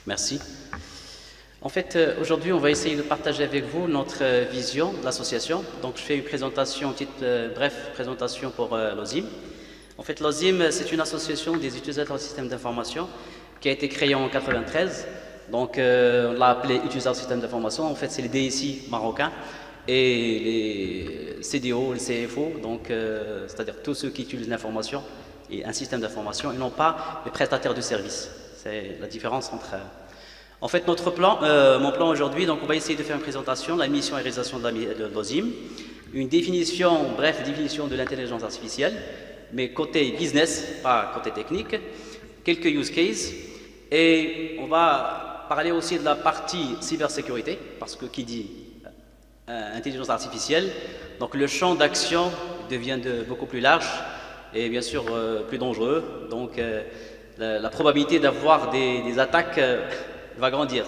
Merci. En fait, aujourd'hui, on va essayer de partager avec vous notre vision de l'association. Donc, je fais une présentation, une petite brève présentation pour l'OSIM. En fait, l'OSIM, c'est une association des utilisateurs de systèmes d'information qui a été créée en 1993. Donc, on l'a appelé utilisateurs de systèmes d'information. En fait, c'est les DSI marocains et les CDO, les CFO, donc c'est-à-dire tous ceux qui utilisent l'information et un système d'information et non pas les prestataires de services. C'est la différence entre... En fait, mon plan aujourd'hui, donc on va essayer de faire une présentation de la mission et réalisation de l'OSIM, une définition, bref, définition de l'intelligence artificielle, mais côté business, pas côté technique, quelques use cases, et on va parler aussi de la partie cybersécurité, parce que qui dit intelligence artificielle, donc le champ d'action devient beaucoup plus large et bien sûr plus dangereux, donc la probabilité d'avoir des attaques va grandir.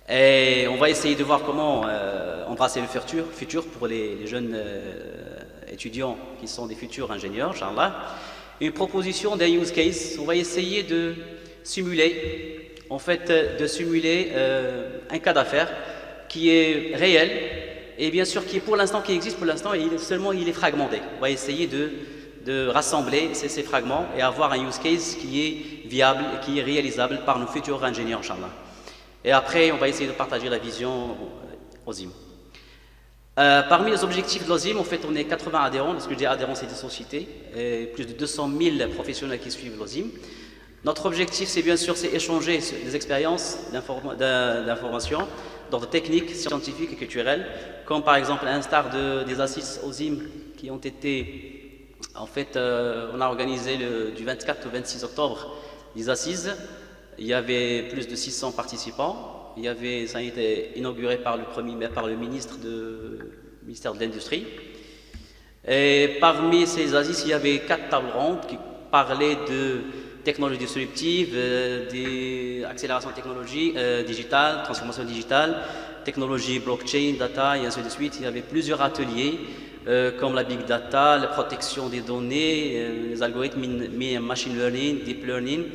Et on va essayer de voir comment embrasser le futur pour les jeunes étudiants qui sont des futurs ingénieurs, Inch'Allah. Une proposition d'un use case, on va essayer de simuler, un cas d'affaires qui est réel et bien sûr qui existe pour l'instant et il est fragmenté. On va essayer de rassembler ces fragments et avoir un use case qui est viable et qui est réalisable par nos futurs ingénieurs, Inch'Allah. Et après, on va essayer de partager la vision OSIM. Parmi les objectifs de l'OSIM, en fait, on est 80 adhérents. Lorsque je dis adhérents, c'est des sociétés, et plus de 200 000 professionnels qui suivent l'OSIM. Notre objectif, c'est bien sûr, c'est échanger des expériences d'information d'ordre technique, scientifique et culturel, comme par exemple à l'instar des assises OSIM qui ont été, en fait, on a organisé du 24 au 26 octobre les assises. Il y avait plus de 600 participants. Ça a été inauguré par le ministère de l'Industrie. Et parmi ces assises, il y avait 4 tables rondes qui parlaient de technologies disruptives, d'accélération de technologie digitale, transformation digitale, technologie blockchain, data et ainsi de suite. Il y avait plusieurs ateliers comme la big data, la protection des données, les algorithmes, machine learning, deep learning,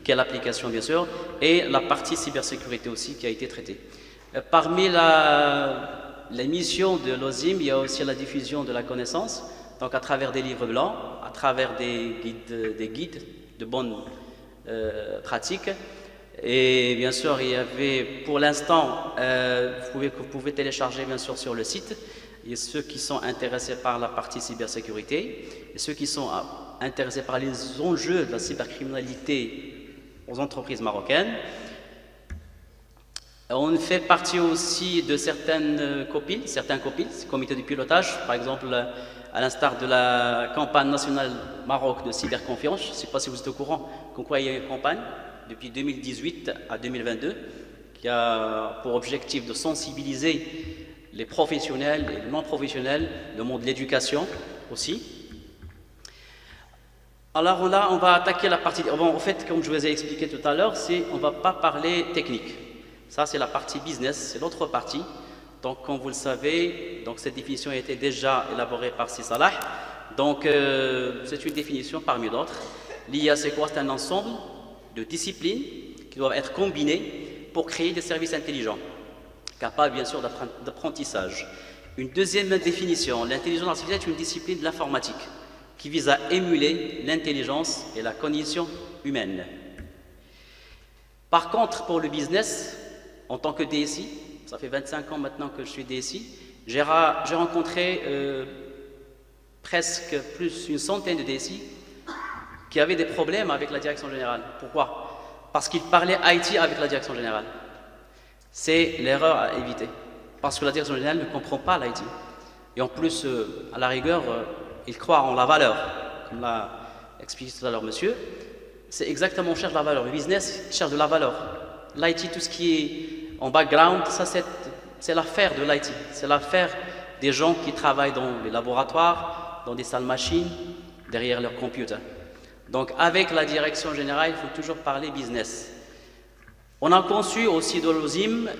quelle application bien sûr, et la partie cybersécurité aussi qui a été traitée. Parmi les missions de l'OSIM, il y a aussi la diffusion de la connaissance, donc à travers des livres blancs, à travers des guides de bonnes pratiques. Et bien sûr, il y avait pour l'instant, vous pouvez télécharger bien sûr sur le site. Il y a ceux qui sont intéressés par la partie cybersécurité et ceux qui sont intéressés par les enjeux de la cybercriminalité aux entreprises marocaines. On fait partie aussi de certains COPIL, comités de pilotage, par exemple à l'instar de la campagne nationale Maroc de cyberconfiance. Je ne sais pas si vous êtes au courant, il y a une campagne depuis 2018 à 2022 qui a pour objectif de sensibiliser les professionnels et les non-professionnels, le monde de l'éducation aussi. Alors là, on va attaquer la partie... Bon, en fait, comme je vous ai expliqué tout à l'heure, on ne va pas parler technique. Ça, c'est la partie business, c'est l'autre partie. Donc, comme vous le savez, donc, cette définition a été déjà élaborée par Salah. Donc, c'est une définition parmi d'autres. L'IA, c'est quoi? C'est un ensemble de disciplines qui doivent être combinées pour créer des services intelligents, capables bien sûr d'apprentissage. Une deuxième définition, l'intelligence artificielle est une discipline de l'informatique qui vise à émuler l'intelligence et la cognition humaine. Par contre, pour le business, en tant que DSI, ça fait 25 ans maintenant que je suis DSI, j'ai rencontré presque plus une centaine de DSI qui avaient des problèmes avec la direction générale. Pourquoi? Parce qu'ils parlaient IT avec la direction générale. C'est l'erreur à éviter, parce que la direction générale ne comprend pas l'IT. Et en plus, à la rigueur, ils croient en la valeur, comme l'a expliqué tout à l'heure monsieur. C'est exactement, on cherche la valeur. Le business cherche de la valeur. L'IT, tout ce qui est en background, ça c'est l'affaire de l'IT. C'est l'affaire des gens qui travaillent dans les laboratoires, dans des salles machines, derrière leur computer. Donc avec la direction générale, il faut toujours parler business. On a conçu aussi dans l'OSIM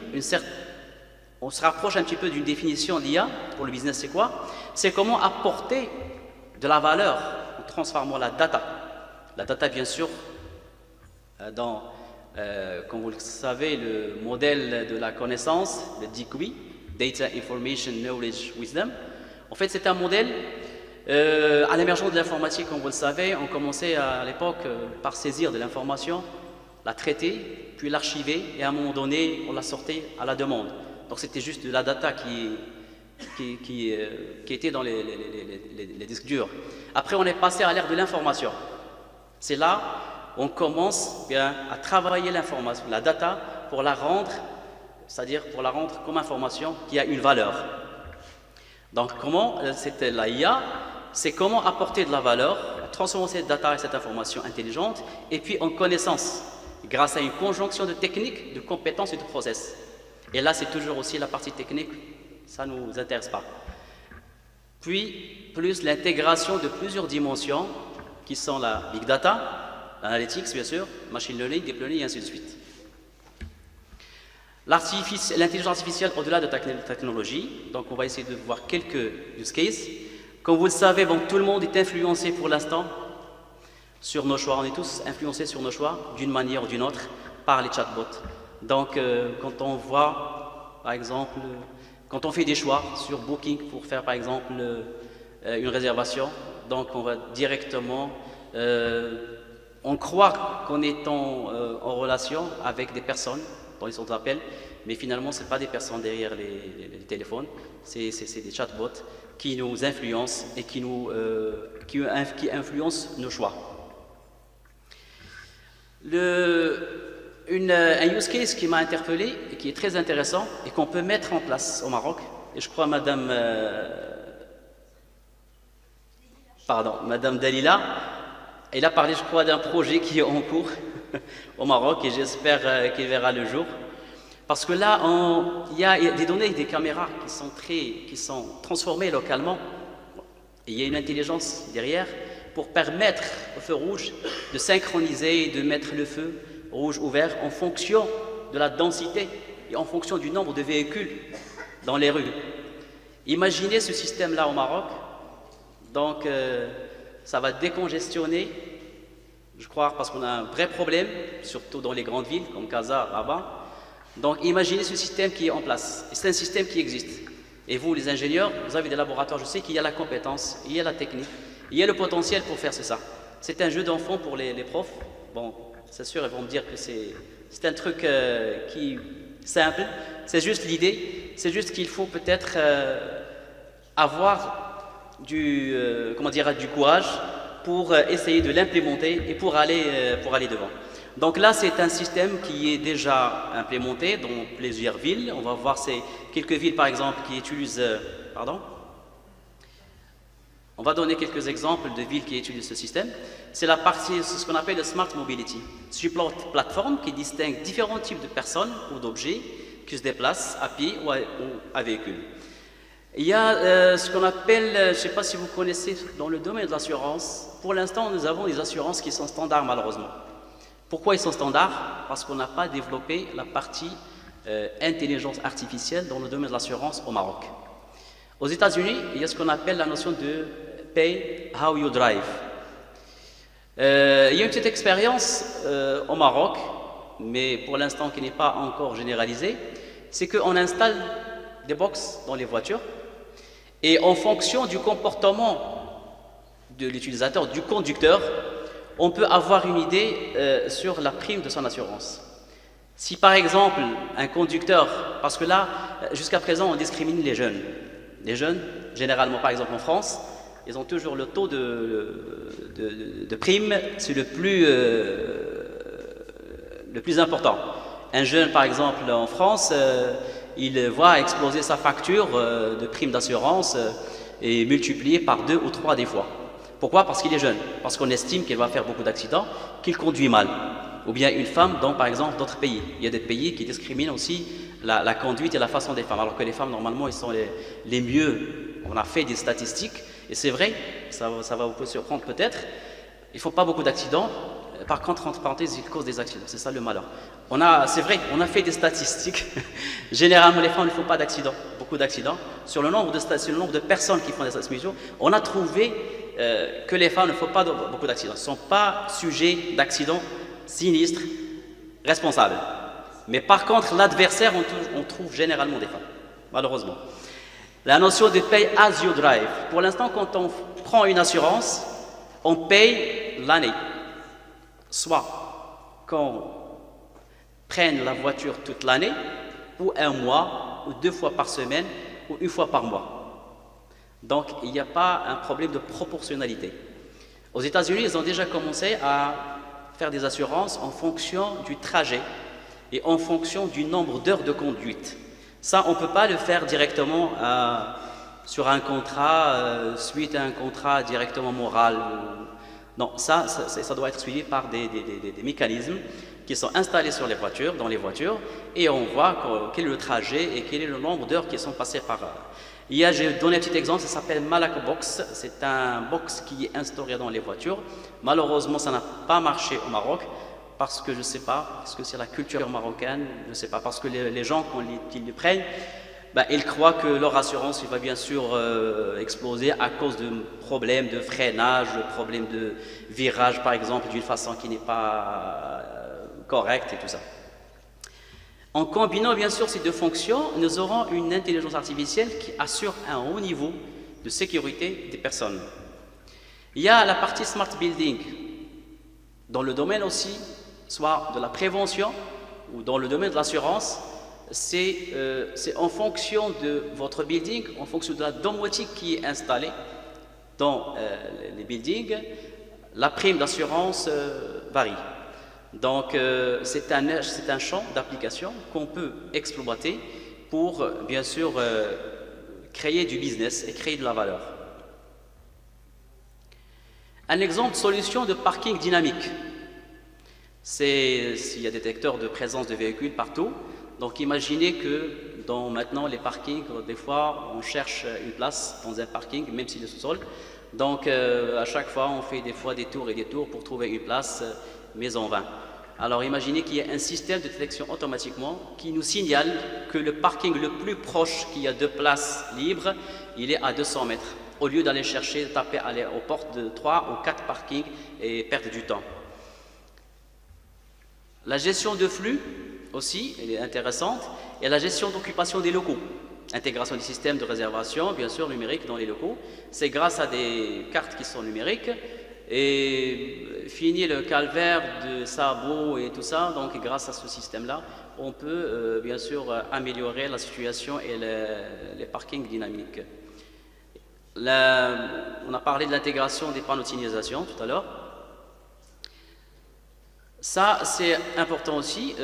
on se rapproche un petit peu d'une définition d'IA. Pour le business, c'est quoi? C'est comment apporter de la valeur en transformant la data. La data, bien sûr, dans Comme vous le savez, le modèle de la connaissance, le DICWI, Data Information Knowledge Wisdom, en fait c'est un modèle, à l'émergence de l'informatique, comme vous le savez, on commençait à l'époque par saisir de l'information, la traiter, puis l'archiver, et à un moment donné, on la sortait à la demande. Donc c'était juste de la data qui était dans les disques durs. Après, on est passé à l'ère de l'information. C'est là on commence bien à travailler l'information, la data, pour la rendre, c'est-à-dire pour la rendre comme information qui a une valeur. Donc comment, c'était la IA, c'est comment apporter de la valeur, transformer cette data et cette information intelligente, et puis en connaissance, grâce à une conjonction de techniques, de compétences et de process. Et là, c'est toujours aussi la partie technique, ça ne nous intéresse pas. Puis, plus l'intégration de plusieurs dimensions, qui sont la big data, l'analytics, bien sûr, machine learning, deep learning, et ainsi de suite. L'intelligence artificielle au-delà de la technologie, donc on va essayer de voir quelques use cases. Comme vous le savez, bon, tout le monde est influencé pour l'instant sur nos choix. On est tous influencés sur nos choix d'une manière ou d'une autre par les chatbots. Donc, quand on voit, par exemple, quand on fait des choix sur Booking pour faire, par exemple, une réservation, donc on va directement, on croit qu'on est en relation avec des personnes dans les centres d'appel, mais finalement, ce n'est pas des personnes derrière les téléphones, c'est des chatbots qui nous influencent et qui influencent nos choix. Un use case qui m'a interpellé et qui est très intéressant et qu'on peut mettre en place au Maroc, et je crois Madame Dalila, elle a parlé, je crois, d'un projet qui est en cours au Maroc et j'espère qu'il verra le jour. Parce que là, il y a des données, des caméras qui sont transformées localement. Et il y a une intelligence derrière pour permettre au feu rouge de synchroniser et de mettre le feu rouge ou vert en fonction de la densité et en fonction du nombre de véhicules dans les rues. Imaginez ce système-là au Maroc. Donc, ça va décongestionner, je crois, parce qu'on a un vrai problème, surtout dans les grandes villes comme Casa, Rabat. Donc, imaginez ce système qui est en place. C'est un système qui existe. Et vous, les ingénieurs, vous avez des laboratoires, je sais qu'il y a la compétence, il y a la technique, il y a le potentiel pour faire ça. C'est un jeu d'enfant pour les profs. Bon, c'est sûr, ils vont me dire que c'est un truc qui simple. C'est juste l'idée. C'est juste qu'il faut peut-être avoir du courage pour essayer de l'implémenter et pour aller devant. Donc là, c'est un système qui est déjà implémenté dans plusieurs villes. On va voir quelques villes, par exemple, qui utilisent... On va donner quelques exemples de villes qui utilisent ce système. C'est ce qu'on appelle le Smart Mobility. C'est une plateforme qui distingue différents types de personnes ou d'objets qui se déplacent à pied ou à véhicule. Il y a ce qu'on appelle, je ne sais pas si vous connaissez, dans le domaine de l'assurance. Pour l'instant, nous avons des assurances qui sont standards, malheureusement. Pourquoi ils sont standards? Parce qu'on n'a pas développé la partie intelligence artificielle dans le domaine de l'assurance au Maroc. Aux États-Unis, il y a ce qu'on appelle la notion de Pay How You Drive. Il y a une petite expérience au Maroc, mais pour l'instant qui n'est pas encore généralisée, c'est qu'on installe des box dans les voitures et en fonction du comportement de l'utilisateur, du conducteur, on peut avoir une idée sur la prime de son assurance. Si par exemple un conducteur, parce que là, jusqu'à présent, on discrimine les jeunes. Les jeunes, généralement par exemple en France, ils ont toujours le taux de prime, c'est le plus important. Un jeune par exemple en France, il voit exploser sa facture de prime d'assurance et multipliée par 2 ou 3 des fois. Pourquoi? Parce qu'il est jeune, parce qu'on estime qu'il va faire beaucoup d'accidents, qu'il conduit mal. Ou bien une femme dans, par exemple, d'autres pays. Il y a des pays qui discriminent aussi la conduite et la façon des femmes, alors que les femmes, normalement, ils sont les mieux. On a fait des statistiques, et c'est vrai, ça va vous surprendre peut-être, il ne faut pas beaucoup d'accidents. Par contre, entre parenthèses, ils causent des accidents, c'est ça le malheur. C'est vrai, on a fait des statistiques. Généralement, les femmes ne font pas d'accidents, beaucoup d'accidents. Sur le nombre de personnes qui font des accidents, on a trouvé que les femmes ne font pas beaucoup d'accidents. Ils ne sont pas sujets d'accidents sinistres responsable. Mais par contre, l'adversaire, on trouve généralement des femmes, malheureusement. La notion de pay as you drive. Pour l'instant, quand on prend une assurance, on paye l'année. Soit qu'on prenne la voiture toute l'année, ou un mois, ou 2 fois par semaine, ou 1 fois par mois. Donc, il n'y a pas un problème de proportionnalité. Aux États-Unis, ils ont déjà commencé à faire des assurances en fonction du trajet et en fonction du nombre d'heures de conduite. Ça, on ne peut pas le faire directement sur un contrat, suite à un contrat directement moral. Non, ça doit être suivi par des mécanismes qui sont installés sur les voitures, dans les voitures, et on voit quel est le trajet et quel est le nombre d'heures qui sont passées par heure. J'ai donné un petit exemple, ça s'appelle Malak Box, c'est un box qui est instauré dans les voitures. Malheureusement, ça n'a pas marché au Maroc, parce que je ne sais pas, est-ce que c'est la culture marocaine, je ne sais pas, parce que les gens, quand ils le prennent, ils croient que leur assurance va bien sûr exploser à cause de problèmes de freinage, de problèmes de virage par exemple, d'une façon qui n'est pas correcte et tout ça. En combinant bien sûr ces deux fonctions, nous aurons une intelligence artificielle qui assure un haut niveau de sécurité des personnes. Il y a la partie smart building, dans le domaine aussi, soit de la prévention ou dans le domaine de l'assurance, c'est en fonction de votre building, en fonction de la domotique qui est installée dans les buildings, la prime d'assurance varie. Donc c'est un champ d'application qu'on peut exploiter pour bien sûr créer du business et créer de la valeur. Un exemple de solution de parking dynamique, c'est s'il y a des détecteurs de présence de véhicules partout. Donc imaginez que dans maintenant les parkings, des fois on cherche une place dans un parking, même s'il est sous-sol. Donc à chaque fois on fait des fois des tours et des tours pour trouver une place, mais en vain. Alors imaginez qu'il y a un système de détection automatiquement qui nous signale que le parking le plus proche, qui a 2 places libres, il est à 200 mètres. Au lieu d'aller chercher, taper, aller aux portes de 3 ou 4 parkings et perdre du temps. La gestion de flux aussi, elle est intéressante, et la gestion d'occupation des locaux. Intégration des systèmes de réservation, bien sûr, numérique dans les locaux. C'est grâce à des cartes qui sont numériques. Et fini le calvaire de sabots et tout ça, donc grâce à ce système-là, on peut bien sûr améliorer la situation et les parkings dynamiques. On a parlé de l'intégration des panneaux de signalisation tout à l'heure. Ça, c'est important aussi.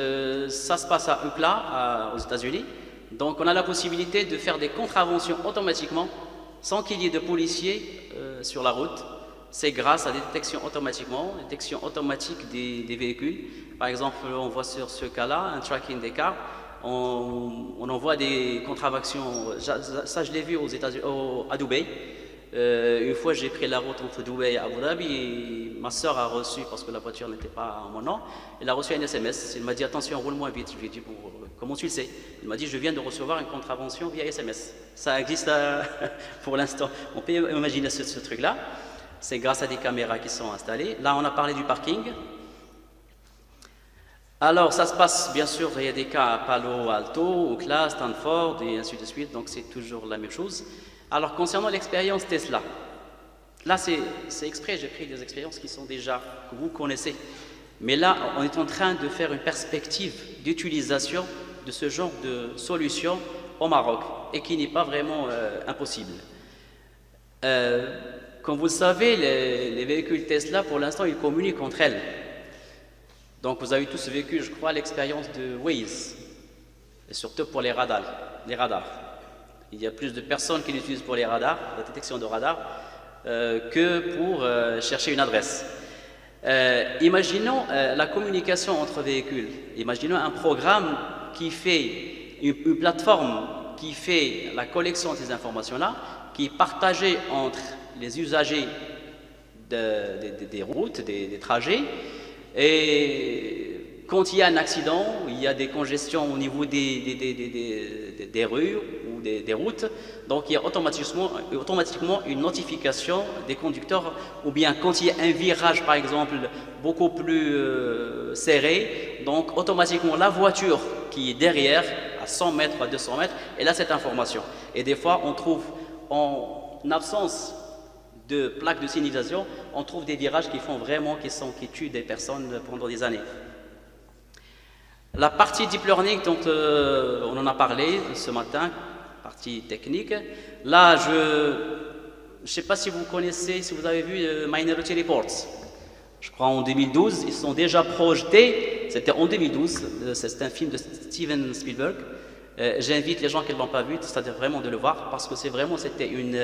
Ça se passe à Ookla, aux États-Unis. Donc, on a la possibilité de faire des contraventions automatiquement, sans qu'il y ait de policiers sur la route. C'est grâce à des détections détection automatique des véhicules. Par exemple, on voit sur ce cas-là, un tracking des cars, on envoie des contraventions. Ça, je l'ai vu aux États-Unis, à Dubaï. Une fois, j'ai pris la route entre Dubaï et Abu Dhabi et ma soeur a reçu, parce que la voiture n'était pas en mon nom, elle a reçu un SMS. Elle m'a dit attention, roule moins vite. Je lui ai dit comment tu le sais? Elle m'a dit je viens de recevoir une contravention via SMS. Ça existe pour l'instant. On peut imaginer ce truc-là. C'est grâce à des caméras qui sont installées. Là, on a parlé du parking. Alors, ça se passe, bien sûr, il y a des cas à Palo Alto, Ookla, Stanford, et ainsi de suite, donc c'est toujours la même chose. Alors, concernant l'expérience Tesla, là, c'est exprès, j'ai pris des expériences qui sont déjà, que vous connaissez. Mais là, on est en train de faire une perspective d'utilisation de ce genre de solution au Maroc, et qui n'est pas vraiment impossible. Comme vous le savez, les véhicules Tesla, pour l'instant, ils communiquent entre elles. Donc, vous avez tous vécu, je crois, l'expérience de Waze, et surtout pour les radars. Il y a plus de personnes qui l'utilisent pour les radars, la détection de radars, que pour chercher une adresse. Imaginons la communication entre véhicules. Imaginons un programme qui fait, une plateforme qui fait la collection de ces informations-là, qui est partagée entre les usagers des routes, des trajets, et quand il y a un accident, il y a des congestions au niveau des rues ou des routes, donc il y a automatiquement une notification des conducteurs, ou bien quand il y a un virage par exemple beaucoup plus serré, donc automatiquement la voiture qui est derrière, à 100 mètres, à 200 mètres, elle a cette information. Et des fois on trouve en absence de plaques de signalisation, on trouve des virages qui tuent des personnes pendant des années. La partie deep learning dont on en a parlé ce matin, partie technique, là je ne sais pas si vous connaissez, si vous avez vu Minority Reports. Je crois en 2012, ils sont déjà projetés, c'était en 2012, c'est un film de Steven Spielberg. J'invite les gens qui ne l'ont pas vu, c'est-à-dire vraiment de le voir, parce que c'était une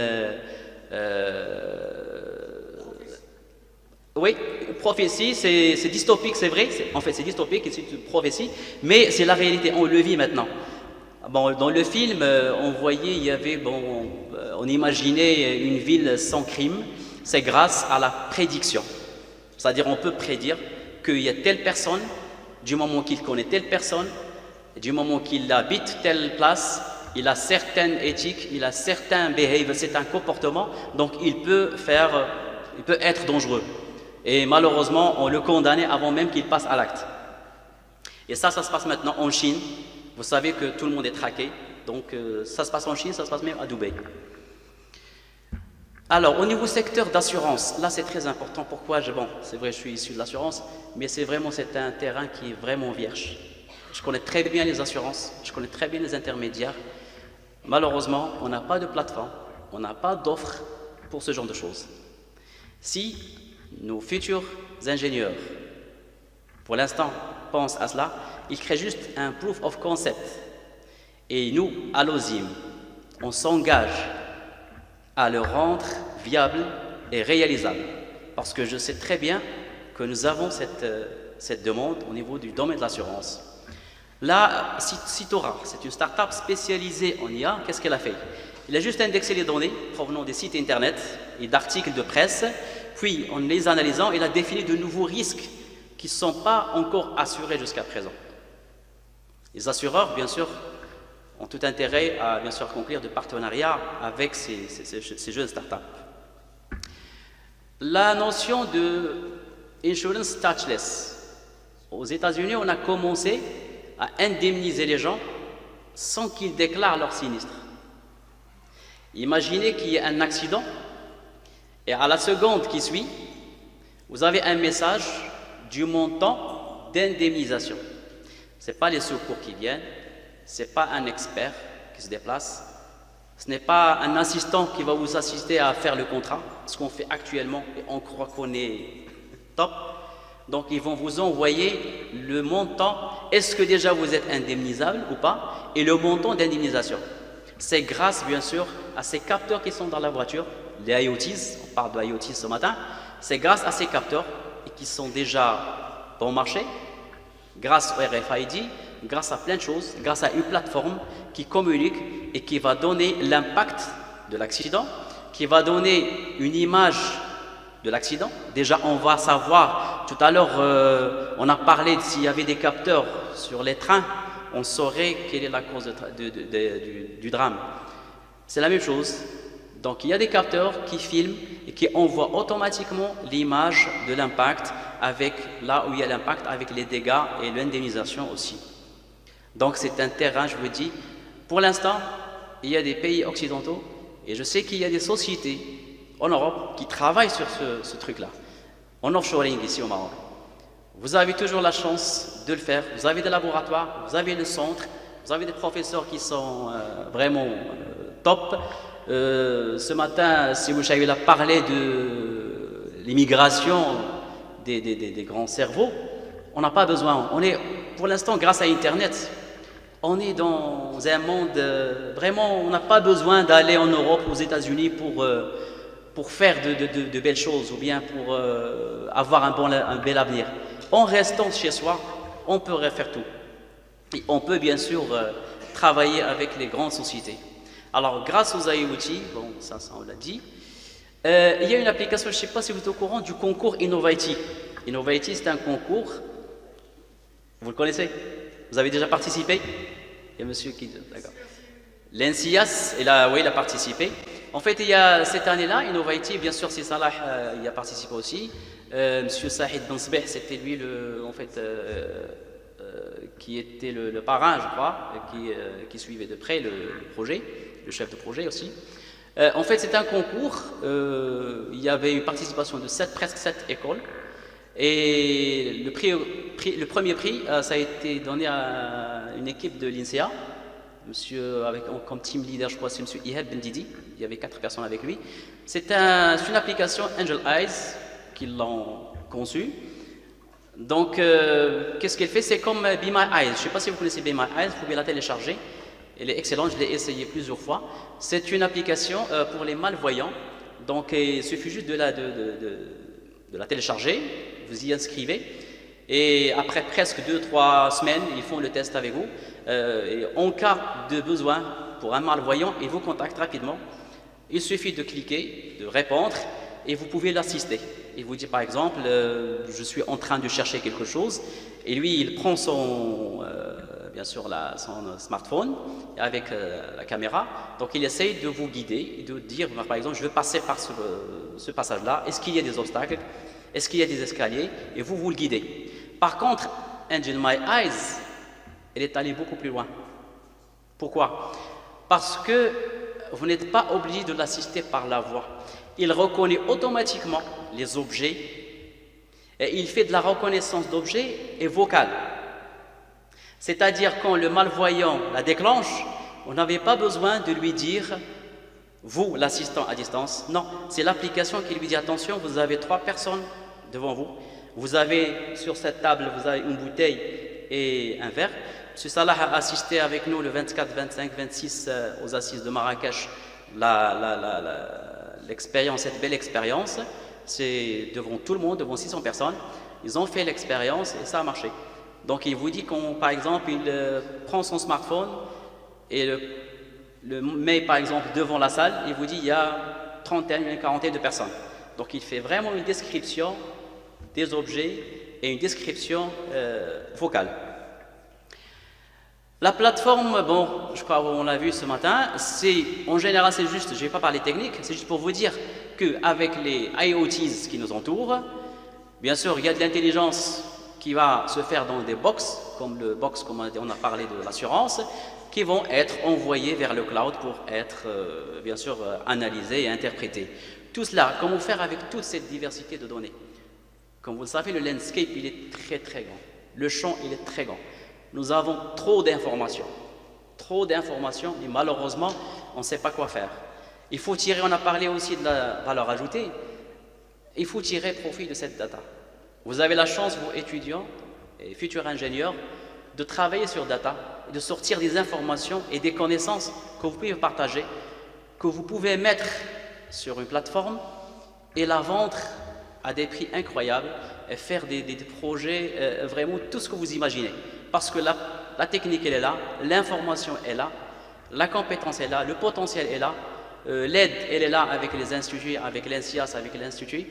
oui, prophétie, c'est dystopique, c'est vrai, en fait c'est dystopique, c'est une prophétie, mais c'est la réalité, on le vit maintenant. Bon, dans le film, on voyait, on imaginait une ville sans crime, c'est grâce à la prédiction. C'est-à-dire on peut prédire qu'il y a telle personne, du moment qu'il connaît telle personne, du moment qu'il habite telle place, il a certaines éthiques, il a certains behaviors, c'est un comportement, donc il peut être dangereux. Et malheureusement, on le condamnait avant même qu'il passe à l'acte. Et ça se passe maintenant en Chine. Vous savez que tout le monde est traqué. Donc ça se passe en Chine, ça se passe même à Dubaï. Alors, au niveau secteur d'assurance, là c'est très important. Pourquoi c'est vrai, je suis issu de l'assurance, mais c'est un terrain qui est vraiment vierge. Je connais très bien les assurances, je connais très bien les intermédiaires. Malheureusement, on n'a pas de plateforme, on n'a pas d'offre pour ce genre de choses. Si nos futurs ingénieurs, pour l'instant, pensent à cela, ils créent juste un proof of concept. Et nous, à l'OSIM, on s'engage à le rendre viable et réalisable. Parce que je sais très bien que nous avons cette demande au niveau du domaine de l'assurance. Là, Citora, c'est une start-up spécialisée en IA. Qu'est-ce qu'elle a fait? Il a juste indexé les données provenant des sites internet et d'articles de presse. Puis, en les analysant, il a défini de nouveaux risques qui ne sont pas encore assurés jusqu'à présent. Les assureurs, bien sûr, ont tout intérêt à conclure de partenariats avec ces jeunes startups. La notion de insurance touchless. Aux États-Unis, on a commencé à indemniser les gens sans qu'ils déclarent leur sinistre. Imaginez qu'il y ait un accident et à la seconde qui suit, vous avez un message du montant d'indemnisation. Ce n'est pas les secours qui viennent, ce n'est pas un expert qui se déplace, ce n'est pas un assistant qui va vous assister à faire le contrat, ce qu'on fait actuellement et on croit qu'on est top. Donc ils vont vous envoyer le montant, est-ce que déjà vous êtes indemnisable ou pas, et le montant d'indemnisation. C'est grâce bien sûr à ces capteurs qui sont dans la voiture, les IoTs, on parle de IoT ce matin, c'est grâce à ces capteurs et qui sont déjà bon marché, grâce au RFID, grâce à plein de choses, grâce à une plateforme qui communique et qui va donner l'impact de l'accident, qui va donner une image de l'accident. Déjà, on va savoir, tout à l'heure, on a parlé s'il y avait des capteurs sur les trains, on saurait quelle est la cause du drame. C'est la même chose. Donc, il y a des capteurs qui filment et qui envoient automatiquement l'image de l'impact avec là où il y a l'impact, avec les dégâts et l'indemnisation aussi. Donc, c'est un terrain, je vous dis, pour l'instant, il y a des pays occidentaux et je sais qu'il y a des sociétés en Europe qui travaillent sur ce truc-là, en offshoring ici au Maroc. Vous avez toujours la chance de le faire, vous avez des laboratoires, vous avez le centre, vous avez des professeurs qui sont vraiment top. Ce matin, si vous savez, il a parlé de l'immigration des grands cerveaux. On n'a pas besoin, on est pour l'instant grâce à Internet, on est dans un monde vraiment, on n'a pas besoin d'aller en Europe, aux États-Unis pour faire de belles choses ou bien pour avoir un bel avenir. En restant chez soi, on peut refaire tout. Et on peut bien sûr travailler avec les grandes sociétés. Alors, grâce aux IoT, bon, ça on l'a dit, il y a une application, je ne sais pas si vous êtes au courant, du concours Innovati. Innovati, c'est un concours, vous le connaissez? Vous avez déjà participé? Il y a monsieur qui... D'accord. L'NCIAS, il a participé. En fait, il y a cette année-là, Innovative, bien sûr, c'est Salah, il a participé aussi. Monsieur Saïd Ben Sbeh, c'était lui, qui était le parrain, je crois, qui suivait de près le projet, le chef de projet aussi. En fait, c'était un concours. Il y avait une participation de presque 7 écoles. Et le premier prix, ça a été donné à une équipe de l'INSEA. Monsieur, comme team leader, je crois, c'est Monsieur Ihab Ben Didi. Il y avait 4 personnes avec lui. C'est une application Angel Eyes qu'ils l'ont conçue. Donc, qu'est-ce qu'elle fait? C'est comme Be My Eyes. Je ne sais pas si vous connaissez Be My Eyes, vous pouvez la télécharger. Elle est excellente, je l'ai essayée plusieurs fois. C'est une application pour les malvoyants. Donc, il suffit juste de la télécharger, vous y inscrivez. Et après presque 2-3 semaines, ils font le test avec vous. Et en cas de besoin pour un malvoyant, ils vous contactent rapidement. Il suffit de cliquer, de répondre et vous pouvez l'assister. Il vous dit par exemple, je suis en train de chercher quelque chose et lui il prend bien sûr son smartphone avec la caméra. Donc il essaye de vous guider et de dire par exemple, je veux passer par ce passage-là. Est-ce qu'il y a des obstacles? Est-ce qu'il y a des escaliers? Et vous le guidez. Par contre, Angel My Eyes, elle est allée beaucoup plus loin. Pourquoi? Parce que vous n'êtes pas obligé de l'assister par la voix. Il reconnaît automatiquement les objets et il fait de la reconnaissance d'objets et vocale. C'est-à-dire quand le malvoyant la déclenche, on n'avait pas besoin de lui dire vous, l'assistant à distance. Non, c'est l'application qui lui dit attention, vous avez 3 personnes devant vous. Vous avez sur cette table, vous avez une bouteille et un verre. M. Salah a assisté avec nous le 24, 25, 26 aux assises de Marrakech. L'expérience, cette belle expérience, c'est devant tout le monde, devant 600 personnes. Ils ont fait l'expérience et ça a marché. Donc il vous dit par exemple, il prend son smartphone et le met par exemple devant la salle. Il vous dit il y a 30, une quarantaine de personnes. Donc il fait vraiment une description des objets et une description vocale. La plateforme, bon, je crois qu'on l'a vu ce matin, en général c'est juste, je ne vais pas parler technique, c'est juste pour vous dire qu'avec les IoTs qui nous entourent, bien sûr il y a de l'intelligence qui va se faire dans des box, comme le box, comme on a parlé de l'assurance, qui vont être envoyés vers le cloud pour être bien sûr analysés et interprétés. Tout cela, comment faire avec toute cette diversité de données? Comme vous le savez, le landscape il est très très grand, le champ il est très grand. Nous avons trop d'informations et malheureusement, on ne sait pas quoi faire. Il faut tirer, on a parlé aussi de la valeur ajoutée, il faut tirer profit de cette data. Vous avez la chance, vous étudiants et futurs ingénieurs, de travailler sur data, de sortir des informations et des connaissances que vous pouvez partager, que vous pouvez mettre sur une plateforme et la vendre à des prix incroyables et faire des projets, vraiment tout ce que vous imaginez. Parce que la technique elle est là, l'information est là, la compétence est là, le potentiel est là, l'aide elle est là avec les instituts, avec l'INSIAS, avec l'Institut.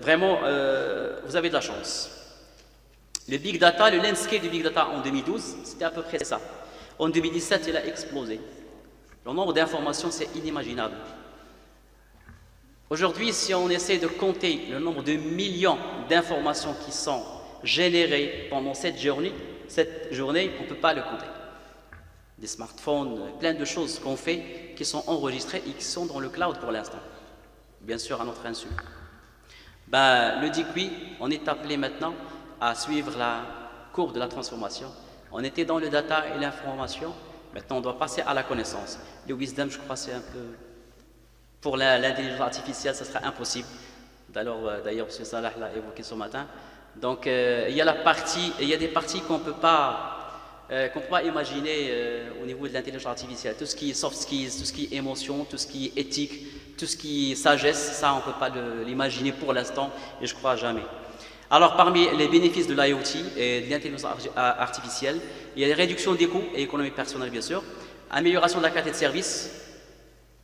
Vraiment, vous avez de la chance. Le Big Data, le landscape du Big Data en 2012, c'était à peu près ça. En 2017, il a explosé. Le nombre d'informations, c'est inimaginable. Aujourd'hui, si on essaie de compter le nombre de millions d'informations qui sont générées pendant cette journée, on ne peut pas le compter. Des smartphones, plein de choses qu'on fait qui sont enregistrées et qui sont dans le cloud pour l'instant. Bien sûr, à notre insu. Le DICWI, on est appelé maintenant à suivre la courbe de la transformation. On était dans le data et l'information, maintenant on doit passer à la connaissance. Le wisdom, je crois, c'est un peu... Pour l'intelligence artificielle, ça sera impossible. D'ailleurs, M. Salah l'a évoqué ce matin. Donc, il y a des parties qu'on ne peut pas imaginer au niveau de l'intelligence artificielle. Tout ce qui est soft skills, tout ce qui est émotion, tout ce qui est éthique, tout ce qui est sagesse, ça on ne peut pas l'imaginer pour l'instant et je crois jamais. Alors, parmi les bénéfices de l'IoT et de l'intelligence artificielle, il y a la réduction des coûts et économie personnelle, bien sûr, amélioration de la qualité de service.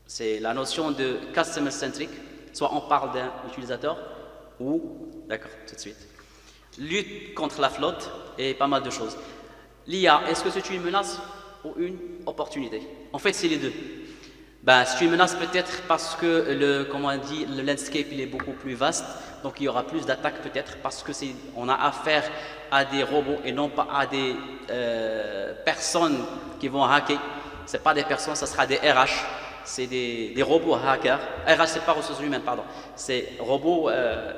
C'est la notion de customer centric, soit on parle d'un utilisateur ou, d'accord, tout de suite. Lutte contre la flotte et pas mal de choses. L'IA, est-ce que c'est une menace? ou une opportunité? En fait, c'est les deux. Ben, c'est une menace peut-être parce que comment on dit, le landscape il est beaucoup plus vaste, donc il y aura plus d'attaques peut-être parce que on a affaire à des robots et non pas à des personnes qui vont hacker. C'est pas des personnes, ça sera des RH, c'est des robots hackers. RH c'est pas ressources humaines, pardon, c'est robots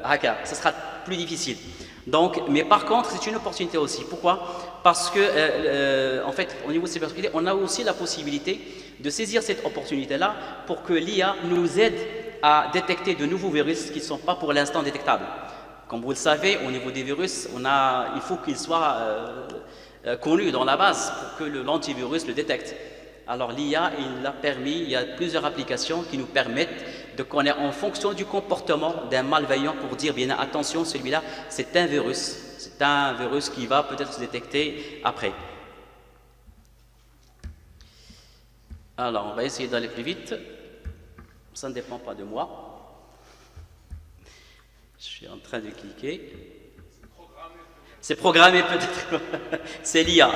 hackers. Ça sera plus difficile. Donc, mais par contre, c'est une opportunité aussi. Pourquoi? Parce que, en fait, au niveau de cybersécurité, on a aussi la possibilité de saisir cette opportunité-là pour que l'IA nous aide à détecter de nouveaux virus qui ne sont pas pour l'instant détectables. Comme vous le savez, au niveau des virus, il faut qu'ils soient connus dans la base pour que l'antivirus le détecte. Alors l'IA, il y a plusieurs applications qui nous permettent de connaître en fonction du comportement d'un malveillant pour dire bien attention, celui-là c'est un virus qui va peut-être se détecter après. Alors on va essayer d'aller plus vite, ça ne dépend pas de moi. Je suis en train de cliquer. C'est programmé peut-être, c'est l'IA.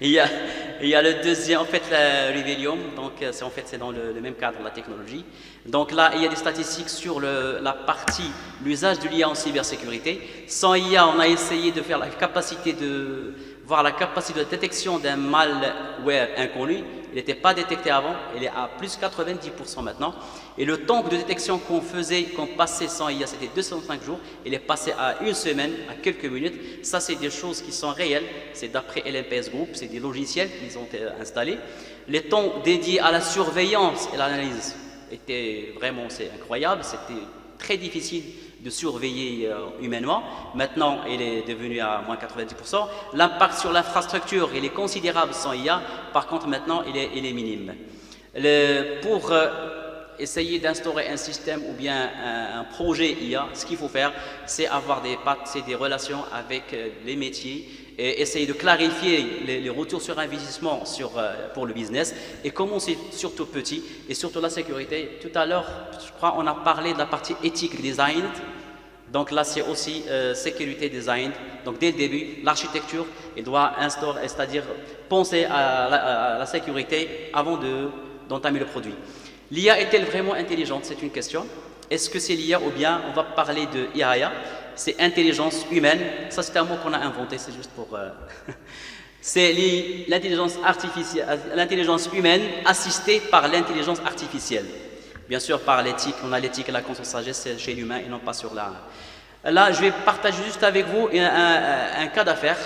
Il y a le deuxième, en fait, la Revelium, donc c'est dans le même cadre de la technologie. Donc là, il y a des statistiques sur la partie, l'usage de l'IA en cybersécurité. Sans IA, on a essayé de faire voir la capacité de détection d'un malware inconnu. Il n'était pas détecté avant, il est à plus 90% maintenant. Et le temps de détection qu'on passait sans IA, c'était 205 jours. Il est passé à une semaine, à quelques minutes. Ça, c'est des choses qui sont réelles. C'est d'après LMPS Group, c'est des logiciels qu'ils ont installés. Les temps dédiés à la surveillance et l'analyse étaient vraiment, c'est incroyable. C'était très difficile de surveiller humainement. Maintenant, il est devenu à moins 90%. L'impact sur l'infrastructure, il est considérable sans IA. Par contre, maintenant, il est minime. Pour essayer d'instaurer un système ou bien un projet IA, ce qu'il faut faire, c'est avoir des relations avec les métiers et essayer de clarifier les retours sur investissement pour le business et commencer surtout petit et surtout la sécurité. Tout à l'heure, je crois, on a parlé de la partie éthique design. Donc là, c'est aussi sécurité design. Donc dès le début, l'architecture, il doit instaurer, c'est-à-dire penser à la sécurité avant d'entamer le produit. L'IA est-elle vraiment intelligente? C'est une question. Est-ce que c'est l'IA ou bien on va parler de IA? C'est intelligence humaine. Ça, c'est un mot qu'on a inventé, c'est juste pour... c'est l'intelligence artificielle, l'intelligence humaine assistée par l'intelligence artificielle. Bien sûr, par l'éthique, on a l'éthique et la conscience sagesse chez l'humain et non pas sur la... Là, je vais partager juste avec vous un cas d'affaires.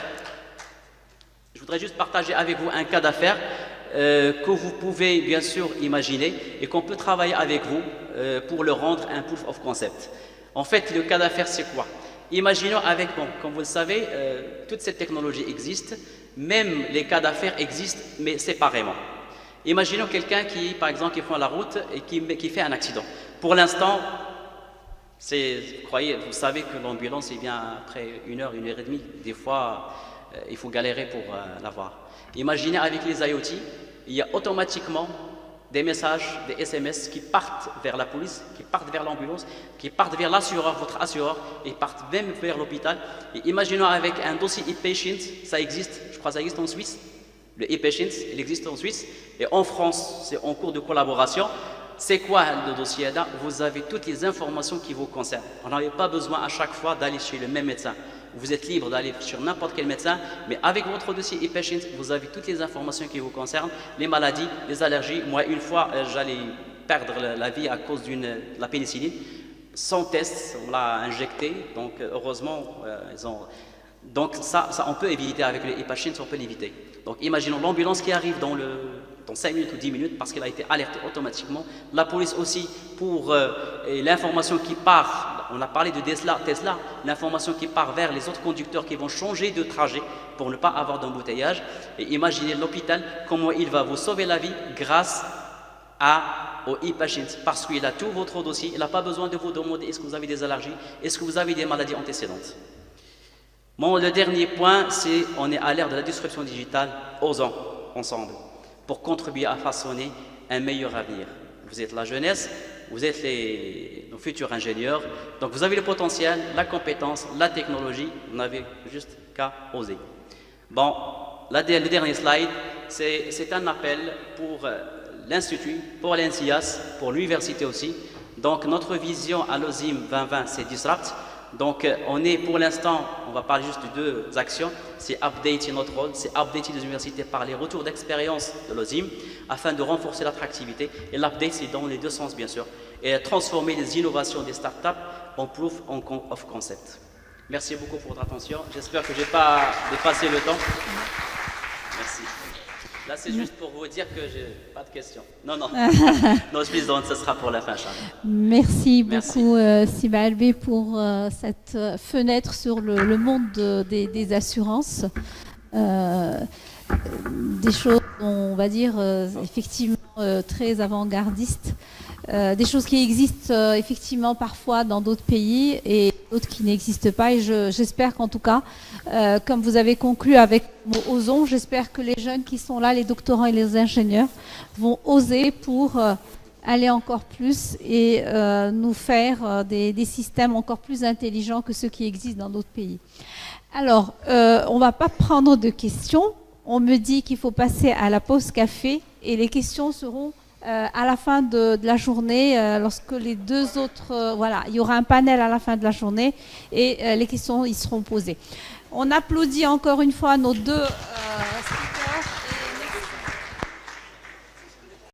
Je voudrais juste partager avec vous un cas d'affaires que vous pouvez bien sûr imaginer et qu'on peut travailler avec vous pour le rendre un proof of concept. En fait, le cas d'affaires, c'est quoi? Imaginons comme vous le savez, toute cette technologie existe, même les cas d'affaires existent, mais séparément. Imaginons quelqu'un qui, par exemple, qui prend la route et qui fait un accident. Pour l'instant, vous savez que l'ambulance, eh bien, après 1 heure, 1 heure et demie, des fois, il faut galérer pour l'avoir. Imaginez avec les IoT, il y a automatiquement des messages, des SMS qui partent vers la police, qui partent vers l'ambulance, qui partent vers l'assureur, votre assureur, et partent même vers l'hôpital. Et imaginons avec un dossier e-patient, ça existe, je crois que ça existe en Suisse. Le e-patient, il existe en Suisse, et en France, c'est en cours de collaboration. C'est quoi le dossier là? Vous avez toutes les informations qui vous concernent. On n'avait pas besoin à chaque fois d'aller chez le même médecin. Vous êtes libre d'aller sur n'importe quel médecin, mais avec votre dossier e-patient, vous avez toutes les informations qui vous concernent, les maladies, les allergies. Moi, une fois, j'allais perdre la vie à cause de la pénicilline. Sans test, on l'a injecté, donc heureusement, donc ça, on peut éviter avec le e-patient, on peut l'éviter. Donc imaginons l'ambulance qui arrive dans 5 minutes ou 10 minutes parce qu'elle a été alertée automatiquement. La police aussi pour l'information qui part, on a parlé de Tesla, l'information qui part vers les autres conducteurs qui vont changer de trajet pour ne pas avoir d'embouteillage. Et imaginez l'hôpital, comment il va vous sauver la vie grâce au e-patient parce qu'il a tout votre dossier, il n'a pas besoin de vous demander est-ce que vous avez des allergies, est-ce que vous avez des maladies antécédentes. Bon, le dernier point, c'est on est à l'ère de la disruption digitale, osons ensemble, pour contribuer à façonner un meilleur avenir. Vous êtes la jeunesse, vous êtes nos futurs ingénieurs, donc vous avez le potentiel, la compétence, la technologie, vous n'avez juste qu'à oser. Bon, le dernier slide, c'est un appel pour l'Institut, pour l'NCIAS, pour l'université aussi. Donc notre vision à l'OSIM 2020, c'est Disrupt. Donc on est pour l'instant, on va parler juste de deux actions, c'est updater notre rôle, c'est updater les universités par les retours d'expérience de l'OSIM afin de renforcer l'attractivité. Et l'update, c'est dans les deux sens bien sûr. Et transformer les innovations des startups en proof of concept. Merci beaucoup pour votre attention. J'espère que je n'ai pas dépassé le temps. Merci. Là, c'est juste pour vous dire que je n'ai pas de questions. Non, non. Non, je plaisante, ce sera pour la fin, Charles. Merci beaucoup, Siba Albé, pour cette fenêtre sur le monde des assurances. Des choses, on va dire, effectivement très avant-gardistes. Des choses qui existent effectivement parfois dans d'autres pays et d'autres qui n'existent pas. Et j'espère qu'en tout cas, comme vous avez conclu avec Osons, j'espère que les jeunes qui sont là, les doctorants et les ingénieurs, vont oser pour aller encore plus et nous faire des systèmes encore plus intelligents que ceux qui existent dans d'autres pays. Alors, on ne va pas prendre de questions. On me dit qu'il faut passer à la pause café et les questions seront à la fin de la journée, lorsque les deux autres, voilà, il y aura un panel à la fin de la journée et les questions y seront posées. On applaudit encore une fois nos deux